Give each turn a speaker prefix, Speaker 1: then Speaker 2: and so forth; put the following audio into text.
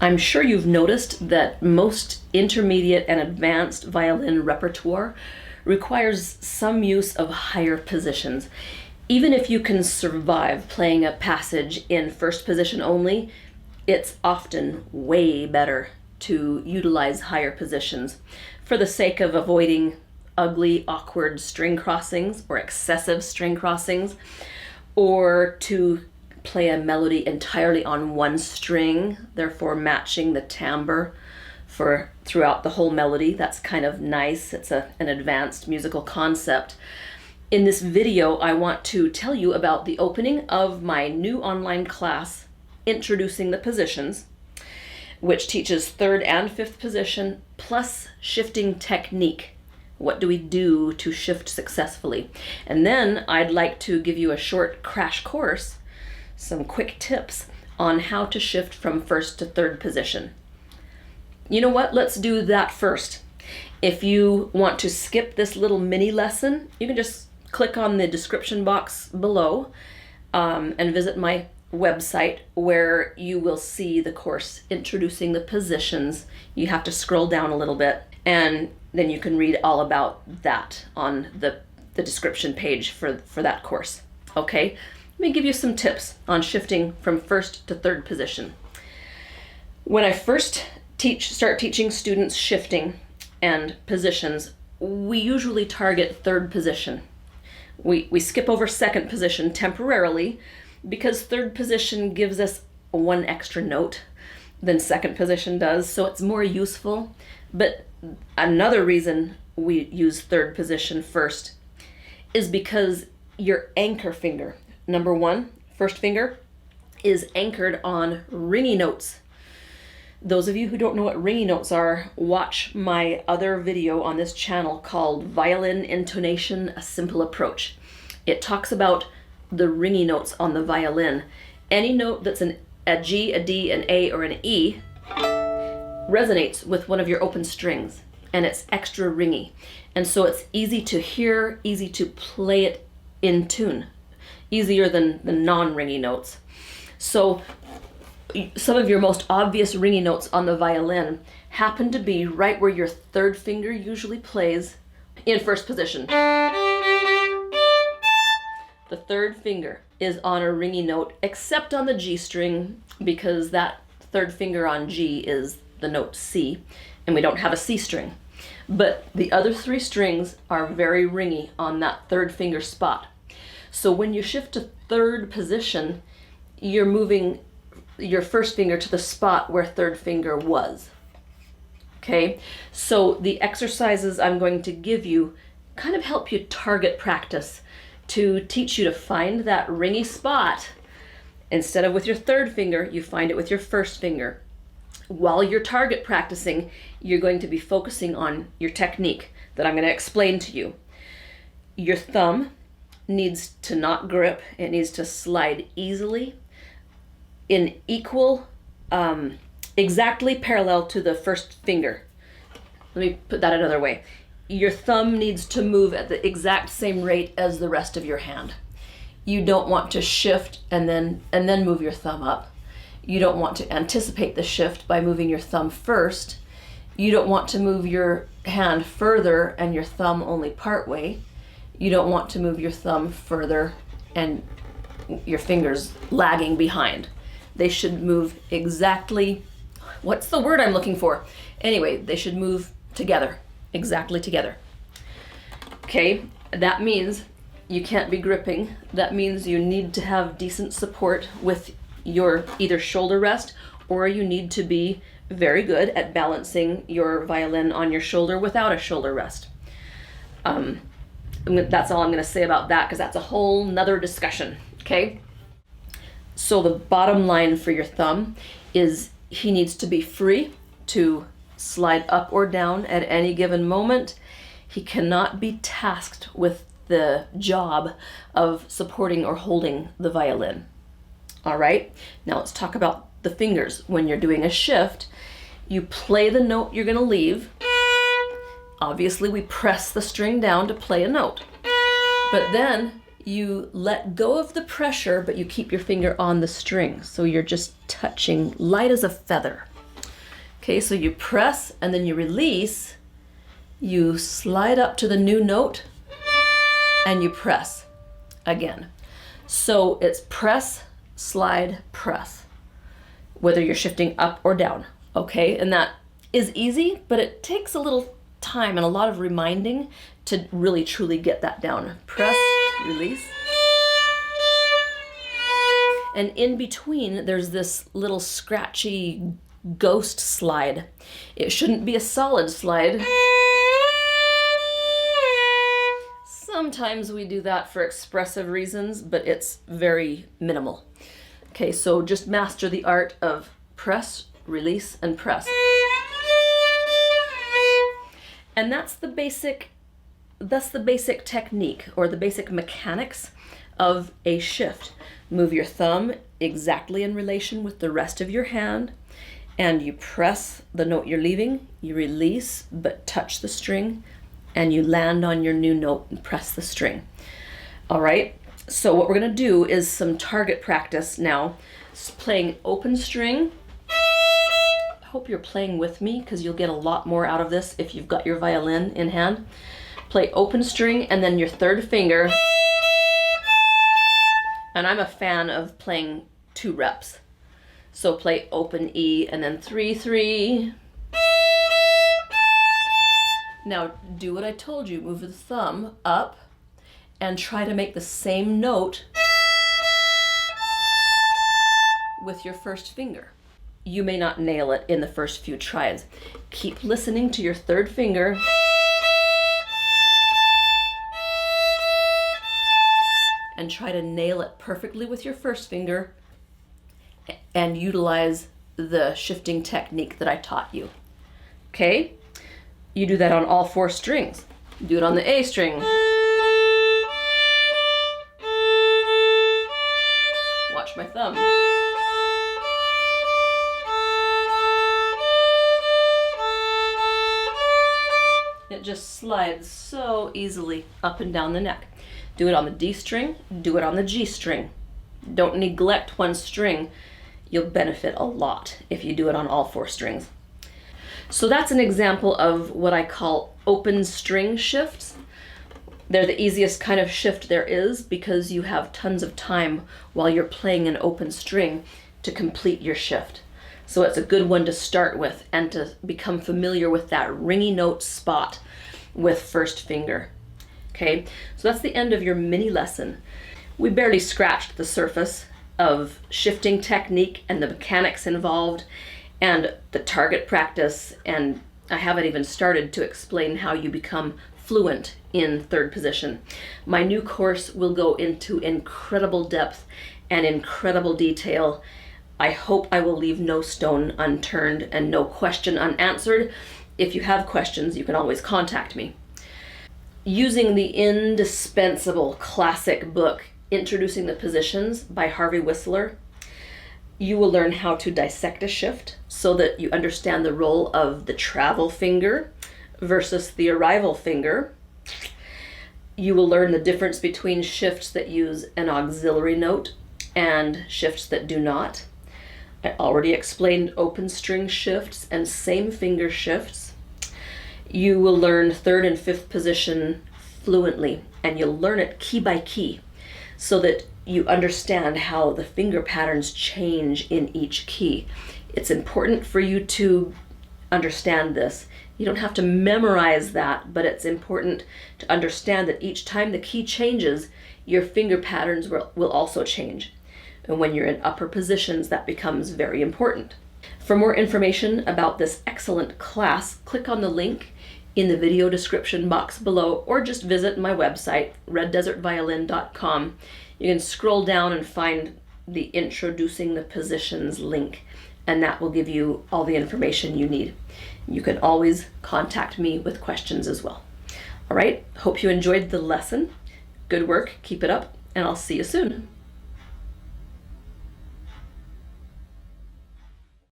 Speaker 1: I'm sure you've noticed that most intermediate and advanced violin repertoire requires some use of higher positions. Even if you can survive playing a passage in first position only, it's often way better to utilize higher positions for the sake of avoiding ugly, awkward string crossings or excessive string crossings, or to play a melody entirely on one string, therefore matching the timbre for throughout the whole melody. That's kind of nice. It's an advanced musical concept. In this video, I want to tell you about the opening of my new online class, Introducing the Positions, which teaches third and fifth position plus shifting technique. What do we do to shift successfully? And then I'd like to give you a short crash course, some quick tips on how to shift from first to third position. You know what? Let's do that first. If you want to skip this little mini lesson, you can just click on the description box below and visit my website, where you will see the course Introducing the Positions. You have to scroll down a little bit, and then you can read all about that on the description page for that course. Okay, let me give you some tips on shifting from first to third position. When I first start teaching students shifting and positions, we usually target third position. We skip over second position temporarily because third position gives us one extra note than second position does, so it's more useful. But another reason we use third position first is because your anchor finger, number one, first finger, is anchored on ringy notes. Those of you who don't know what ringy notes are, watch my other video on this channel called Violin Intonation, A Simple Approach. It talks about the ringy notes on the violin. Any note that's a G, a D, an A, or an E resonates with one of your open strings, and it's extra ringy. And so it's easy to hear, easy to play it in tune, easier than the non-ringy notes. So some of your most obvious ringy notes on the violin happen to be right where your third finger usually plays in first position. The third finger is on a ringy note, except on the G string, because that third finger on G is the note C, and we don't have a C string. But the other three strings are very ringy on that third finger spot. So when you shift to third position, you're moving your first finger to the spot where third finger was. Okay, so the exercises I'm going to give you kind of help you target practice to teach you to find that ringy spot. Instead of with your third finger, you find it with your first finger. While you're target practicing, you're going to be focusing on your technique that I'm going to explain to you. Your thumb needs to not grip. It needs to slide easily in equal, exactly parallel to the first finger. Let me put that another way. Your thumb needs to move at the exact same rate as the rest of your hand. You don't want to shift and then move your thumb up. You don't want to anticipate the shift by moving your thumb first. You don't want to move your hand further and your thumb only part way. You don't want to move your thumb further and your fingers lagging behind. They should move exactly, what's the word I'm looking for? Anyway, they should move together, exactly together. Okay, that means you can't be gripping. That means you need to have decent support with your either shoulder rest, or you need to be very good at balancing your violin on your shoulder without a shoulder rest. That's all I'm going to say about that, because that's a whole nother discussion. Okay, so the bottom line for your thumb is he needs to be free to slide up or down at any given moment. He cannot be tasked with the job of supporting or holding the violin. All right, now let's talk about the fingers. When you're doing a shift, you play the note you're going to leave. Obviously, we press the string down to play a note, but then you let go of the pressure, but you keep your finger on the string. So you're just touching light as a feather. Okay, so you press and then you release, you slide up to the new note, and you press again. So it's press, slide, press, whether you're shifting up or down, okay? And that is easy, but it takes a little time and a lot of reminding to really truly get that down. Press, release. And in between, there's this little scratchy ghost slide. It shouldn't be a solid slide. Sometimes we do that for expressive reasons, but it's very minimal. Okay, so just master the art of press, release, and press. And that's the basic technique, or the basic mechanics of a shift. Move your thumb exactly in relation with the rest of your hand, and you press the note you're leaving, you release but touch the string, and you land on your new note and press the string. All right, so what we're gonna do is some target practice now. Playing open string. I hope you're playing with me because you'll get a lot more out of this if you've got your violin in hand. Play open string and then your third finger. And I'm a fan of playing 2 reps. So play open E and then 3, 3. Now do what I told you, move the thumb up and try to make the same note with your first finger. You may not nail it in the first few tries. Keep listening to your third finger. And try to nail it perfectly with your first finger and utilize the shifting technique that I taught you. Okay? You do that on all 4 strings. Do it on the A string. Watch my thumb. It just slides so easily up and down the neck. Do it on the D string, do it on the G string. Don't neglect one string. You'll benefit a lot if you do it on all 4 strings. So that's an example of what I call open string shifts. They're the easiest kind of shift there is because you have tons of time while you're playing an open string to complete your shift. So it's a good one to start with and to become familiar with that ringy note spot with first finger. Okay, so that's the end of your mini lesson. We barely scratched the surface of shifting technique and the mechanics involved and the target practice, and I haven't even started to explain how you become fluent in third position. My new course will go into incredible depth and incredible detail. I hope I will leave no stone unturned and no question unanswered. If you have questions, you can always contact me. Using the indispensable classic book, Introducing the Positions by Harvey Whistler, you will learn how to dissect a shift so that you understand the role of the travel finger versus the arrival finger. You will learn the difference between shifts that use an auxiliary note and shifts that do not. I already explained open string shifts and same finger shifts. You will learn third and fifth position fluently, and you'll learn it key by key so that you understand how the finger patterns change in each key. It's important for you to understand this. You don't have to memorize that, but it's important to understand that each time the key changes, your finger patterns will also change. And when you're in upper positions, that becomes very important. For more information about this excellent class, click on the link in the video description box below, or just visit my website, reddesertviolin.com. You can scroll down and find the Introducing the Positions link, and that will give you all the information you need. You can always contact me with questions as well. All right, hope you enjoyed the lesson. Good work, keep it up, and I'll see you soon.